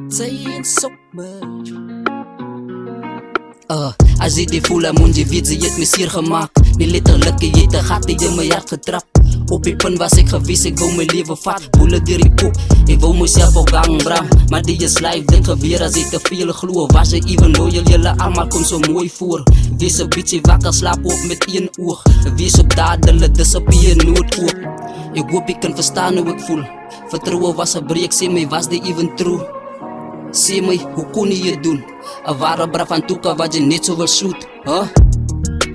Sy insop me as jy die voel moet jy weet, jy het my seer gemaakt. Nie letterlik, jy het 'n gat in my hart getrap. Op die punt was ek gewys, ek wou my lewe vat. Boele deur die kop, ek wou myself op gang bram. Maar die is life, dit gebeur as jy te veel glo. Was jy even loyal, julle almal kom so mooi voor. Wees 'n bietjie wakker, slaap op met een oog. Wees op dadele, dis op je nood. Ek hoop jy kan verstaan hoe ek voel. Vertroue was 'n breek, sê my was die even true. Sê my, hoe kon jy dit doen? 'n ware braaf aan toeka wat jy net so wil shoot, huh?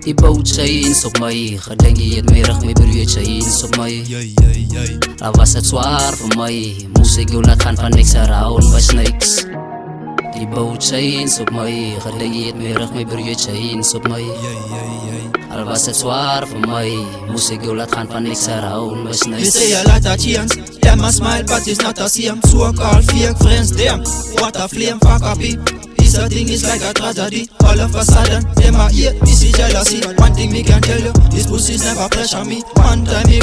Die boot sy eens op my, gedink jy het my rug, my broer sy eens op my. Al was het zwaar vir my, moes ek jou laat gaan van niks around by snakes. Die boot sy eens op my, gedink jy het my rug, my broer sy eens op my. Al was het zwaar vir my, moes ek jou laat gaan van niks around by snakes. They say a lot of chance, them a smile but it's not the same. So-called fake friends, them, what a flame for copy. This a thing is like a tragedy. All of a sudden, them a hate, me see jealousy. One thing me can tell you, these pussies never pressure me. One time me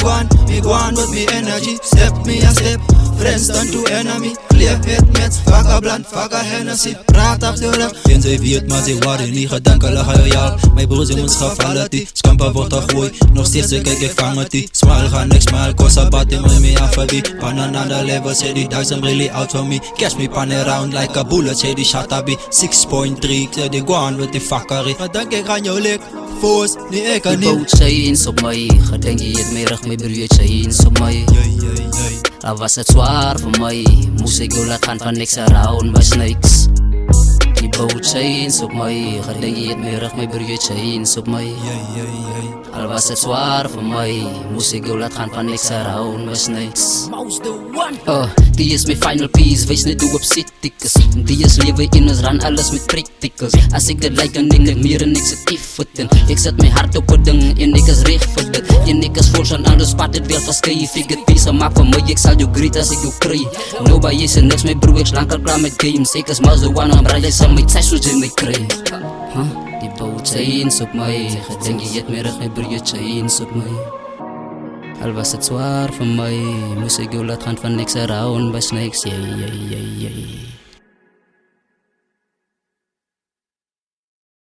go on with me energy. Step me a step, friends turn to enemy. Clear head mates, fuck a blunt, fuck a Hennessy. Praat af de rug. En zij weet maar ze waren niet gedankelijk loyaal. Mijn broers in ons gevallen die skampa wordt gegooi. Nog steeds ik kijk ik vang het die. Smile gaan niks smile, kost a bat in me af die. On another level say the dogs I'm really out for me. Catch me pan around like a bullet say the shot a be. 6.3, say they go on with the fuckery. Maar denk ik aan jou lik, foos, nie ek aan nie. Die boot sy eens op my, gedink jy het my rug, my broer sy eens op my. Al was het zwaar vir my, moes ek jou laat gaan van niks around by snakes. Die boot sy eens op my, gedink jy het my rug, my broer sy eens op my. Al was het zwaar vir my, moes ek jou laat gaan van niks around by snakes. Die is my final piece, wees net hoe opzit ek is. Die is lewe in ons ran alles met practicals. As ek dit like dan denk ek meer en ek sit effort. Ek zet my hart op 'n ding en ek is reg vir dit. En ek is vol van alles wat dit wel verskei. Figure peace maak vir my, ek sal jou greet as ek jou kry. Nobody is niks my broer, ek slanker klaar met games. Ek is maar the one om raai sal my tyd soos jy my kry. Die boot sy eens op my, gedink jy het my rug, my broer sy eens op my. Al was het zwaar vir my, moes ek jou laat gaan van niks around by snakes,